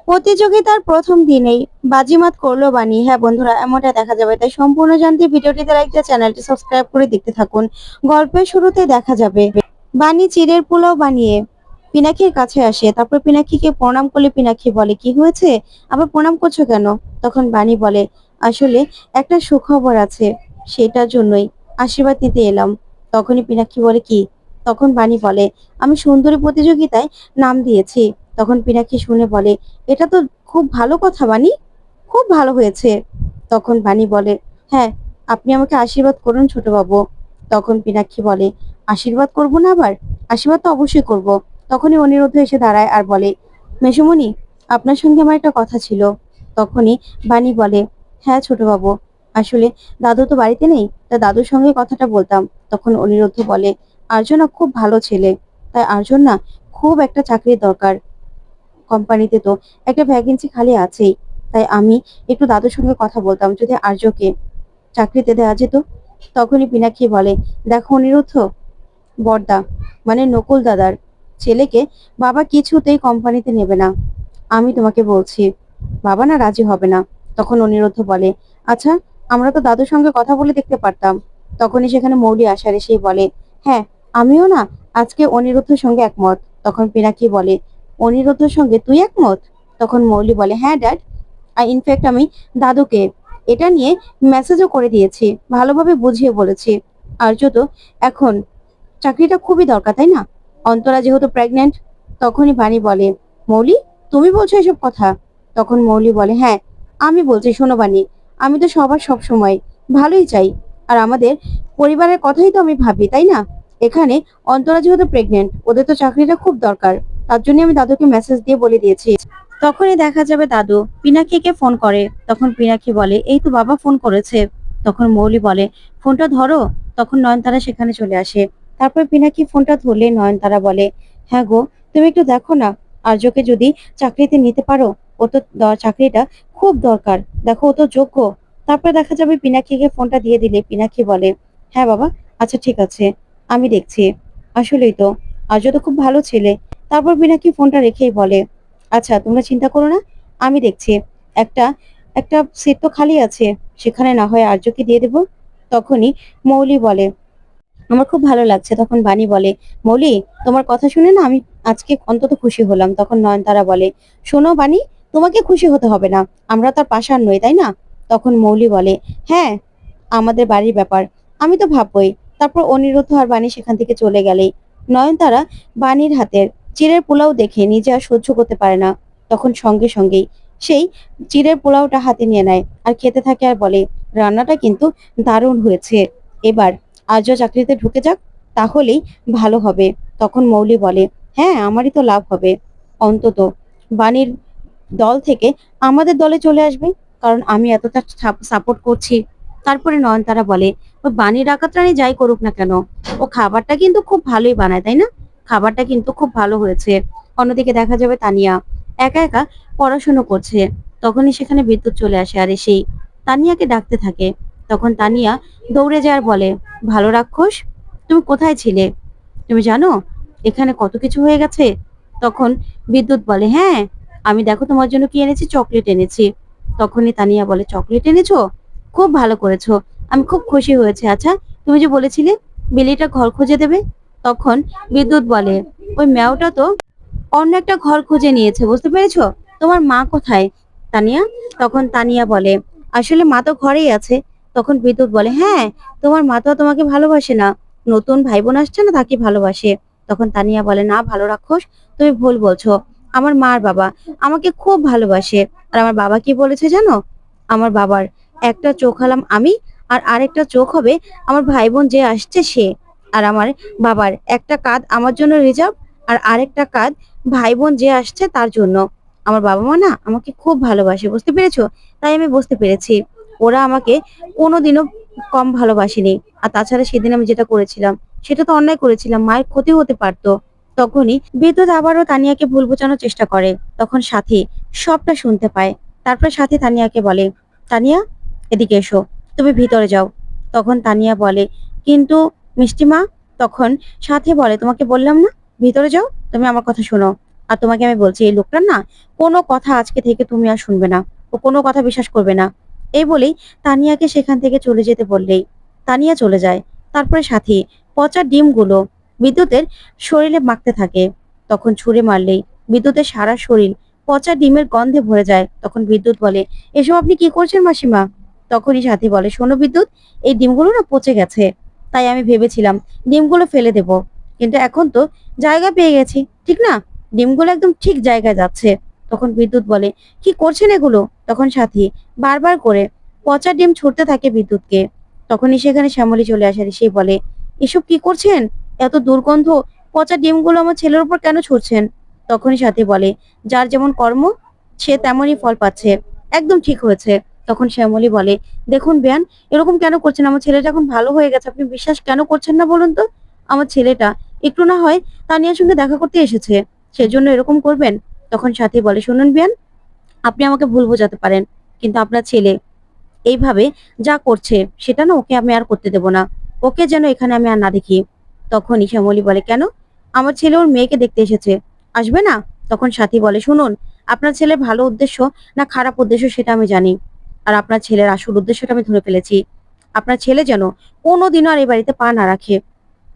প্রতিযোগিতার প্রথম দিনেই বাজিমাত করলো বানি। হ্যাঁ বন্ধুরা, এমনটা দেখা যাবে। তাই সম্পূর্ণ জানতে ভিডিওটিতে লাইক দিয়ে চ্যানেলটি সাবস্ক্রাইব করে দেখতে থাকুন। গল্পের শুরুতে দেখা যাবে বানি চিড়ের পোলাও বানিয়ে পিনাকির কাছে আসে। তারপর পিনাকিকে প্রণাম করলে পিনাকি বলে, কি হয়েছে, আবার প্রণাম করছো কেন? তখন বানি বলে, আসলে একটা সুখবর আছে, সেটার জন্যই আশীর্বাদ নিতে এলাম। তখনই পিনাকি বলে, কি? তখন বানি বলে, আমি সুন্দরী প্রতিযোগিতায় নাম দিয়েছি। তখন পিনাকি শুনে বলে, এটা তো খুব ভালো কথা বানি, খুব ভালো হয়েছে। তখন বানি বলে, হ্যাঁ, আপনি আমাকে আশীর্বাদ করুন ছোট বাবু। তখন পিনাক্ষী বলে, আশীর্বাদ করব না আবার? আশীর্বাদ তো অবশ্যই করব। তখনই অনিরুদ্ধ এসে দাঁড়ায় আর বলে, মেসোমণি, আপনার সঙ্গে আমার একটা কথা ছিল। তখনই বানি বলে, হ্যাঁ ছোট বাবু, আসলে দাদু তো বাড়িতে নেই, তা দাদুর সঙ্গে কথাটা বলতাম। তখন অনিরুদ্ধ বলে, আর্য না খুব ভালো ছেলে, তাই আর্যর না খুব একটা চাকরির দরকার। কোম্পানিতে তো একটা ভ্যাকেন্সি খালি আছেই, তাই আমি একটু দাদুর সঙ্গে কথা বলতাম, যদি আর্যকে চাকরিতে দেওয়া যেত। তখনই পিনাক্ষী বলে, দেখো অনিরুদ্ধ, বড়দা মানে নকুল দাদার ছেলেকে বাবা কিছুতেই কোম্পানিতে নেবে না। আমি তোমাকে বলছি, বাবা না রাজি হবে না। তখন অনিরুদ্ধ বলে, আচ্ছা, আমরা তো দাদুর সঙ্গে কথা বলে দেখতে পারতাম। তখনই সেখানে মৌলি আসার এসেই বলে, হ্যাঁ, আমিও না আজকে অনিরুদ্ধের সঙ্গে একমত। তখন পিনাকি বলে, অনিরুদ্ধের সঙ্গে তুই একমত? তখন মৌলি বলে, হ্যাঁ ড্যাড, আর ইনফ্যাক্ট আমি দাদুকে এটা নিয়ে মেসেজও করে দিয়েছি, ভালোভাবে বুঝিয়ে বলেছি। আর্য তো এখন চাকরিটা খুবই দরকার, তাই না? অন্তরা যেহেতু প্রেগনেন্ট। তখনই বাণী বলে, মৌলি, তুমি বলছো এসব কথা? তখন মৌলি বলে, হ্যাঁ, আমি বলছি, শোনো বাণী, আমি তো সবার সব সময় ভালোই চাই, আর আমাদের পরিবারের কথাই তো আমি ভাবি, তাই না? এখানে অন্তরা যেহেতু প্রেগনেন্ট, ওদের তো চাকরিটা খুব দরকার, তার জন্য আমি দাদুকে মেসেজ দিয়ে বলে দিয়েছি। তখনই দেখা যাবে দাদু পিনাকিকে ফোন করে। তখন পিনাকি বলে, এই তো বাবা ফোন করেছে। তখন মৌলি বলে, ফোনটা ধরো। তখন নয়নতারা সেখানে চলে আসে। তারপর পিনাকি ফোনটা ধরলে নয়নতারা বলে, হ্যাঁ গো, তুমি একটু দেখো না, আর্যকে যদি চাকরিতে নিতে পারো, ও তো চাকরিটা খুব দরকার, দেখো ও তো যোগ্য। তারপর দেখা যাবে পিনাকিকে ফোনটা দিয়ে দিলে পিনাকি বলে, হ্যাঁ বাবা, আচ্ছা ঠিক আছে, আমি দেখছি। আসলেই তো আর্য তো খুব ভালো ছেলে। তারপর পিনাকি ফোনটা রেখেই বলে, আচ্ছা তোমরা চিন্তা করো না, আমি দেখছি। একটা একটা সিট তো খালি আছে, সেখানে না হয় আর্যকে দিয়ে দেবো। তখনই মৌলি বলে, আমার খুব ভালো লাগছে। তখন বাণী বলে, মৌলি, তোমার কথা শুনে না আমি আজকে অন্তত খুশি হলাম। তখন নয়নতারা বলে, শোনো বাণী, তোমাকে খুশি হতে হবে না, আমরা তার পাশার নই, তাই না? তখন মৌলি বলে, হ্যাঁ, আমাদের বাড়ির ব্যাপার, আমি তো ভাববই। তারপর অনিরুদ্ধ আর বাণী সেখান থেকে চলে গেলেই নয়নতারা বাণীর হাতের চিড়ের পোলাও দেখে নিজে আর সহ্য করতে পারে না। তখন সঙ্গে সঙ্গেই সেই চিড়ের পোলাওটা হাতে নিয়ে নেয় আর খেতে থাকে আর বলে, রান্নাটা কিন্তু দারুণ হয়েছে, এবার আর্য চাকরিতে ঢুকে যাক, তাহলেই ভালো হবে। তখন মৌলি বলে, হ্যাঁ, আমারই তো লাভ হবে, অন্তত বাণীর দল থেকে আমাদের দলে চলে আসবে, কারণ আমি এতটা সাপোর্ট করছি। তারপরে নয়নতারা বলে, ও বাণী ডাকাতরানি যাই করুক না কেন, ও খাবারটা কিন্তু খুব ভালোই বানায়, তাই না? খাবারটা কিন্তু খুব ভালো হয়েছে। অন্যদিকে দেখা যাবে তানিয়া একা একা পড়াশুনো করছে। তখনই সেখানে বিদ্যুৎ চলে আসে আর এসেই তানিয়াকে ডাকতে থাকে। তখন তানিয়া দৌড়ে যায় আর বলে, ভালো রাক্ষস, তুমি কোথায় ছিলে? তুমি জানো এখানে কত কিছু হয়ে গেছে? তখন বিদ্যুৎ বলে, হ্যাঁ, আমি দেখো তোমার জন্য কি এনেছি, চকলেট এনেছি। তখনই তানিয়া বলে, চকলেট এনেছো, খুব ভালো করেছো, আমি খুব খুশি হয়েছে। আচ্ছা, তুমি যে বলেছিলে বিলিটা ঘর খুঁজে দেবে। তখন বিদ্যুৎ বলে, ওই ম্যাওটা তো অন্য একটা ঘর খুঁজে নিয়েছে, বুঝতে পেরেছো? তোমার মা কোথায়, তানিয়া? তখন তানিয়া বলে, আসলে মা তো ঘরেই আছে। তখন বিদ্যুৎ বলে, হ্যাঁ, তোমার মা তো আর তোমাকে ভালোবাসে না, নতুন ভাই বোন আসছে না, তাকে ভালোবাসে। তখন তানিয়া বলে, না ভালো রাক্ষস, তুমি ভুল বলছো, আমার মা আর বাবা আমাকে খুব ভালোবাসে। আর আমার বাবা কি বলেছে জানো? আমার বাবার একটা চোখ হলাম আমি, আর আরেকটা চোখ হবে আমার ভাই বোন যে আসছে সে। আর আমার বাবার একটা কাঁধ আমার জন্য রিজার্ভ, আর আরেকটা কাঁধ ভাই বোন যে আসছে তার জন্য। আমার বাবা মা না আমাকে খুব ভালোবাসে, বুঝতে পেরেছো? তাই আমি বুঝতে পেরেছি ওরা আমাকে কোনোদিনও কম ভালোবাসেনি। আর তাছাড়া সেদিন আমি যেটা করেছিলাম সেটা তো অন্যায় করেছিলাম, মায়ের ক্ষতি হতে পারতো। তখনই বিদ্যুৎ আবারও তানিয়াকে ভুল বোঝানোর চেষ্টা করে। তখন সাথী সবটা শুনতে পায়। তারপর সাথী তানিয়াকে বলে, তানিয়া, এদিকে এসো, তুমি ভিতরে যাও। তখন তানিয়া বলে, কিন্তু মিষ্টি মা। তখন সাথী বলে, তোমাকে বললাম না ভিতরে যাও, তুমি আমার কথা শোনো। আর তোমাকে আমি বলছি এই লোকটার না কোনো কথা আজকে থেকে তুমি আর শুনবে না, ও কোনো কথা বিশ্বাস করবে না। এই বলেই তানিয়াকে সেখান থেকে চলে যেতে বললেই তানিয়া চলে যায়। তারপরে সাথী পচা ডিমগুলো বিদ্যুতের শরীরে মাখতে থাকে। তখন ছুঁড়ে মারলেই বিদ্যুতের সারা শরীর পচা ডিমের গন্ধে ভরে যায়। তখন বিদ্যুৎ বলে, এসব আপনি কি করছেন মাসিমা? তখনই সাথী বলে, শোনো বিদ্যুৎ, এই ডিমগুলো না পচে গেছে, তাই আমি ভেবেছিলাম ডিমগুলো ফেলে দেব, কিন্তু এখন তো জায়গা পেয়ে গেছি, ঠিক না? ডিমগুলো একদম ঠিক জায়গায় যাচ্ছে। তখন বিদ্যুৎ বলে, কি করছেন এগুলো? তখন সাথী বারবার করে পচা ডিম ছুটতে থাকে বিদ্যুৎকে। তখনই সেখানে শ্যামলী চলে আসে, আর সে বলে, এসব কি করছেন? এত দুর্গন্ধ পচা ডিমগুলো আমার ছেলের উপর কেন ছুটছেন? তখনই সাথী বলে, যার যেমন কর্ম সে তেমনই ফল পাচ্ছে, একদম ঠিক হয়েছে। তখন শ্যামলী বলে, দেখুন বেয়ান, এরকম কেন করছেন? আমার ছেলেটা এখন ভালো হয়ে গেছে, আপনি বিশ্বাস কেন করছেন না বলুন তো? আমার ছেলেটা একটু না হয় তানিয়ার সঙ্গে দেখা করতে এসেছে, সেজন্য এরকম করবেন? তখন সাথী বলে, শুনুন বিয়ান, আপনি আমাকে ভুল বোঝাতে পারেন, কিন্তু আপনার ছেলে এইভাবে যা করছে সেটা না ওকে আমি আর করতে দেব না, ওকে যেন এখানে আমি আর না দেখি। তখনই শ্যামলী বলে, কেন? আমার ছেলে ওর মেয়েকে দেখতে এসেছে, আসবে না? তখন সাথী বলে, শুনুন, আপনার ছেলের ভালো উদ্দেশ্য না খারাপ উদ্দেশ্য সেটা আমি জানি, আর আপনার ছেলের আসল উদ্দেশ্যটা আমি ধরে ফেলেছি। আপনার ছেলে যেন কোনোদিনও আর এই বাড়িতে পা না রাখে,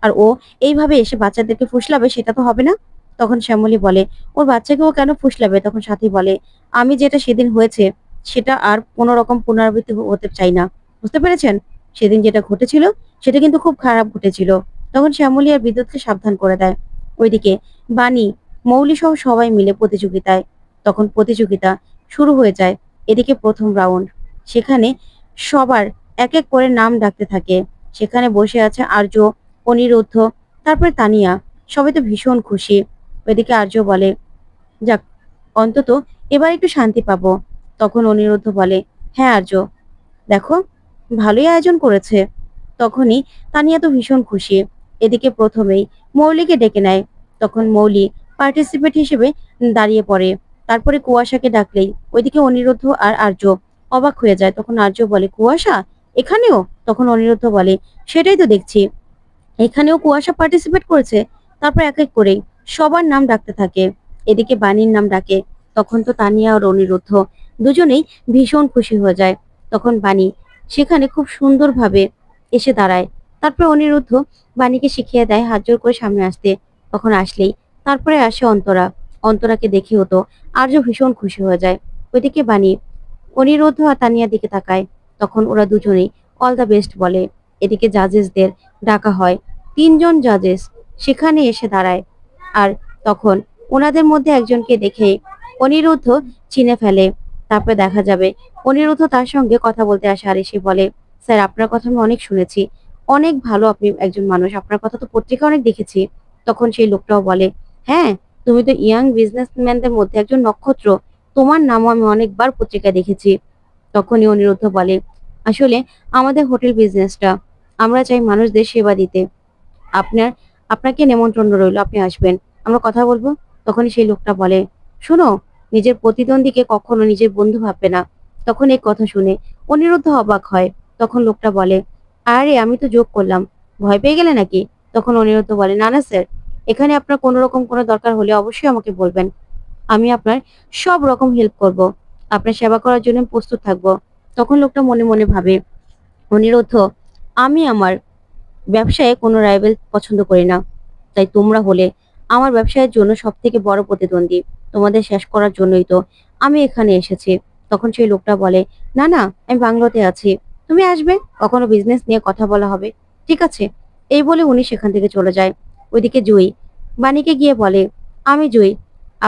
আর ও এইভাবে এসে বাচ্চাদেরকে ফুসলাবে সেটা তো হবে না। তখন শ্যামলী বলে, ওর বাচ্চাকে ও কেন ফুসলাবে? তখন সাথী বলে, আমি যেটা সেদিন হয়েছে সেটা আর কোনো রকম পুনরাবৃত্তি হতে চাই না, বুঝতে পেরেছেন? সেদিন যেটা ঘটেছিল সেটা কিন্তু খুব খারাপ ঘটেছিল। তখন শ্যামলী আর বিদ্যুৎকে সাবধান করে দেয়। ওইদিকে বাণী, মৌলি সহ সবাই মিলে প্রতিযোগিতায়। তখন প্রতিযোগিতা শুরু হয়ে যায়। এদিকে প্রথম রাউন্ড, সেখানে সবার এক এক করে নাম ডাকতে থাকে। সেখানে বসে আছে আর্য, অনিরুদ্ধ, তারপরে তানিয়া। সবাই তো ভীষণ খুশি। ওইদিকে আর্য বলে, যাক, অন্তত এবার একটু শান্তি পাবো। তখন অনিরুদ্ধ বলে, হ্যাঁ আর্য, দেখো, ভালোই আয়োজন করেছে। তখনই তানিয়া তো ভীষণ খুশি। এদিকে প্রথমেই মৌলিকে ডেকে নেয়। তখন মৌলি পার্টিসিপেট হিসেবে দাঁড়িয়ে পড়ে। তারপরে কুয়াশাকে ডাকলেই ওইদিকে অনিরুদ্ধ আর আর্য অবাক হয়ে যায়। তখন আর্য বলে, কুয়াশা এখানেও? তখন অনিরুদ্ধ বলে, সেটাই তো দেখছি, এখানেও কুয়াশা পার্টিসিপেট করেছে। তারপর এক এক করে সবার নাম ডাকতে থাকে। এদিকে বাণীর নাম ডাকে। তখন তো তানিয়া আর অনিরুদ্ধ দুজনেই ভীষণ খুশি হয়ে যায়। তখন বাণী সেখানে খুব সুন্দরভাবে এসে দাঁড়ায়। তারপরে অনিরুদ্ধ বাণীকে শিখিয়ে দেয় হাত জোর করে সামনে আসতে। তখন আসলেই তারপরে আসে অন্তরা। অন্তরাকে দেখে হতো আর্য ভীষণ খুশি হয়ে যায়। ওইদিকে বাণী অনিরুদ্ধ আর তানিয়ার দিকে তাকায়। তখন ওরা দুজনেই অল দ্য বেস্ট বলে। এদিকে জাজেসদের ডাকা হয়। ৩ জন জাজেস সেখানে এসে দাঁড়ায়। আর তখন ওনাদের মধ্যে একজনকে দেখে অনিরুদ্ধ চিনে ফেলে। তারপরে দেখা যাবে অনিরুদ্ধ তার সঙ্গে কথা বলতে আসে, আর এসে বলে, স্যার, আপনার কথা আমি অনেক শুনেছি, অনেক ভালো আপনি একজন মানুষ, আপনার কথা তো পত্রিকা অনেক দেখেছি। তখন সেই লোকটাও বলে, হ্যাঁ, তুমি তো ইয়াং বিজনেসম্যানদের মধ্যে একজন নক্ষত্র, তোমার নামও আমি অনেকবার পত্রিকায় দেখেছি। তখনই অনিরুদ্ধ বলে, আসলে আমাদের হোটেল বিজনেসটা, আমরা চাই মানুষদের সেবা দিতে। আপনার আপনাকে নেমন্ত্রণ রইল, আপনি আসবেন, আমরা কথা বলবো। তখনই সেই লোকটা বলে, শোনো, নিজের প্রতিদ্বন্দ্বীকে কখনো নিজের বন্ধু ভাববে না। তখন এই কথা শুনে অনিরুদ্ধ অবাক হয়। তখন লোকটা বলে, আরে আমি তো জোক করলাম, ভয় পেয়ে গেলে নাকি? তখন অনিরুদ্ধ বলে, না না স্যার, এখানে আপনার কোনো রকম কোনো দরকার হলে অবশ্যই আমাকে বলবেন, আমি আপনার সব রকম হেল্প করব, আপনার সেবা করার জন্য আমি প্রস্তুত থাকবো। তখন লোকটা মনে মনে ভাবে, অনিরুদ্ধ, আমি আমার ব্যবসায়ে কোনো রাইভেল পছন্দ করি না, তাই তোমরা হলে আমার ব্যবসায়ের জন্য সব থেকে বড় প্রতিদ্বন্দ্বী। তোমাদের শেষ করার জন্যই তো আমি এখানে এসেছি। তখন সেই লোকটা বলে, না না, আমি বাংলোতে আছি, তুমি আসবে, কখনো বিজনেস নিয়ে কথা বলা হবে, ঠিক আছে? এই বলে উনি সেখান থেকে চলে যায়। ওইদিকে জুই বাণীকে গিয়ে বলে, আমি জুই,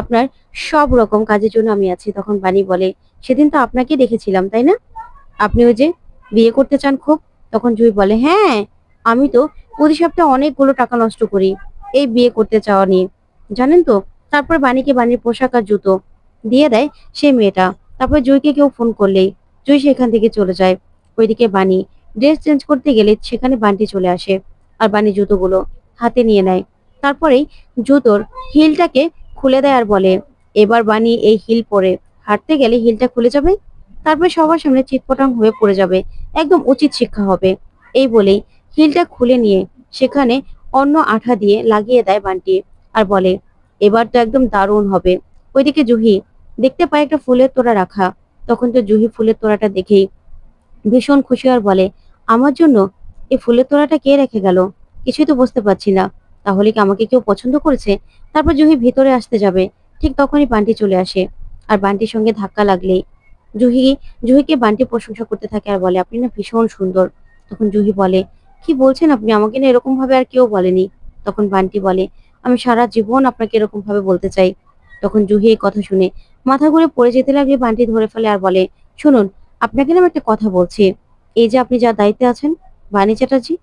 আপনার সব রকম কাজের জন্য আমি আছি। তখন বাণী বলে, সেদিন তো আপনাকে দেখেছিলাম, তাই না? আপনি ওই যে বিয়ে করতে চান খুব। তখন জুই বলে, হ্যাঁ, আমি তো প্রতি সপ্তাহে অনেকগুলো টাকা নষ্ট করি এই বিয়ে করতে চাওয়া নিয়ে, জানেন তো? তারপর বাণীকে বাণীর পোশাক আর জুতো দিয়ে দেয় সেই মেয়েটা। তারপর জুইকে কেউ ফোন করলেই জুই সেখান থেকে চলে যায়। ওইদিকে বাণী ড্রেস চেঞ্জ করতে গেলে সেখানে বান্টি চলে আসে, আর বাণী জুতোগুলো হাতে নিয়ে নেয়। তারপরেই জুতোর হিলটাকে খুলে দেয় আর বলে, এবার বাণী এই হিল পরে হাঁটতে গেলে হিলটা খুলে যাবে, তারপর সবার সামনে চিৎপটাং হয়ে পড়ে যাবে, একদম উচিত শিক্ষা হবে। এই বলেই হিলটা খুলে নিয়ে সেখানে অন্য আঠা দিয়ে লাগিয়ে দেয় বান্টি, আর বলে, এবার তো একদম দারুণ হবে। ওইদিকে জুহি দেখতে পায় একটা ফুলের তোড়া রাখা। তখন তো জুহি ফুলের তোড়াটা দেখেই ভীষণ খুশি আর বলে, আমার জন্য এই ফুলের তোড়াটা কে রেখে গেল? কিছুই তো বুঝতে পারছি না। তাহলে কি আমাকে কেউ পছন্দ করেছে? তারপর জুহি ভিতরে আসতে যাবে, ঠিক তখনই বান্টি চলে আসে। আর বান্টির সঙ্গে ধাক্কা লাগলেই জুহি জুহিকে বান্টি প্রশংসা করতে থাকে আর বলে, আপনি না ভীষণ সুন্দর। তখন জুহি বলে, কি বলছেন আপনি? আমাকে না এরকম ভাবে আর কেউ বলেনি। তখন বান্টি বলে, আমি সারা জীবন আপনাকে এরকম ভাবে বলতে চাই। তখন জুহি এই কথা শুনে মাথা ঘুরে পড়ে যেতে লাগলে বান্টি ধরে ফেলে আর বলে, শুনুন, আপনাকে না আমি একটা কথা বলছি। এই যে আপনি যার দায়িত্বে আছেন, বাণী চ্যাটার্জি,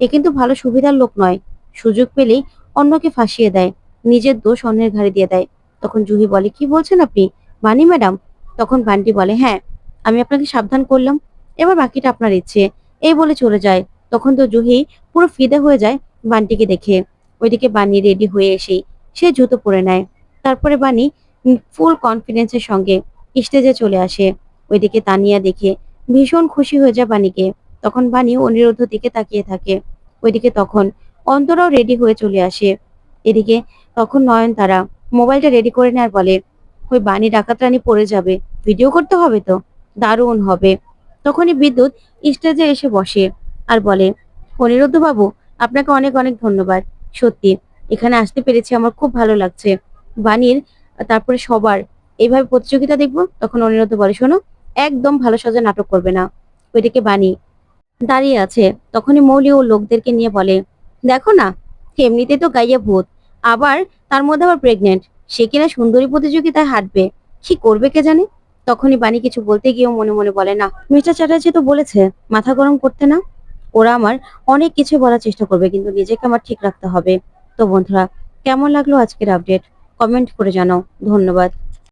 এ কিন্তু ভালো সুবিধার লোক নয়। সুযোগ পেলেই অন্যকে ফাঁসিয়ে দেয়, নিজের দোষ অন্যের ঘাড়ে দিয়ে দেয়। তখন জুহি বলে, কি বলছেন আপনি, বাণী ম্যাডাম? তখন বান্টি বলে, হ্যাঁ, আমি আপনাকে সাবধান করলাম, এবার বাকিটা আপনার ইচ্ছে। এই বলে চলে যায়। তখন তো জুহি পুরো ফিদে হয়ে যায় বান্টিকে দেখে। ওইদিকে বাণী রেডি হয়ে এসেই সে জুতো পরে নেয়। তারপরে বাণী ফুল কনফিডেন্সের সঙ্গে স্টেজে চলে আসে। ওইদিকে তানিয়া দেখে ভীষণ খুশি হয়ে যায় বাণীকে। তখন বাণী অনিরুদ্ধর দিকে তাকিয়ে থাকে। ওইদিকে তখন অন্তরাও রেডি হয়ে চলে আসে। এদিকে তখন নয়নতারা মোবাইলটা রেডি করে নেয় আর বলে, ওই বাণী ডাকাত রানী পড়ে যাবে, ভিডিও করতে হবে তো, দারুণ হবে। তখনই বিদ্যুৎ স্টেজে এসে বসে আর বলে, অনিরুদ্ধ বাবু, আপনাকে অনেক অনেক ধন্যবাদ। সত্যি এখানে আসতে পেরেছি, আমার খুব ভালো লাগছে। বাণীর তারপরে সবার এইভাবে প্রতিযোগিতা দেখবো। তখন অনিরুদ্ধ বলে, শোনো, একদম ভালো সাজা নাটক করবে না। ওইদিকে বাণী দাঁড়িয়ে আছে। তখনই মৌলি ও লোকদেরকে নিয়ে বলে, দেখো না, এমনিতে তো গাইয়া ভূত, আবার তার মধ্যে আবার প্রেগনেন্ট, সে কিনা সুন্দরী প্রতিযোগিতায় হাঁটবে, কি করবে কে জানে। তখনই বাণী কিছু বলতে গিয়েও মনে মনে বলে, না, মিস্টার চ্যাটার্জি তো বলেছে মাথা গরম করতে না। ওরা আমার অনেক কিছু বলার চেষ্টা করবে, কিন্তু নিজেকে আমার ঠিক রাখতে হবে। তো বন্ধুরা, কেমন লাগলো আজকের আপডেট? কমেন্ট করে জানাও। ধন্যবাদ।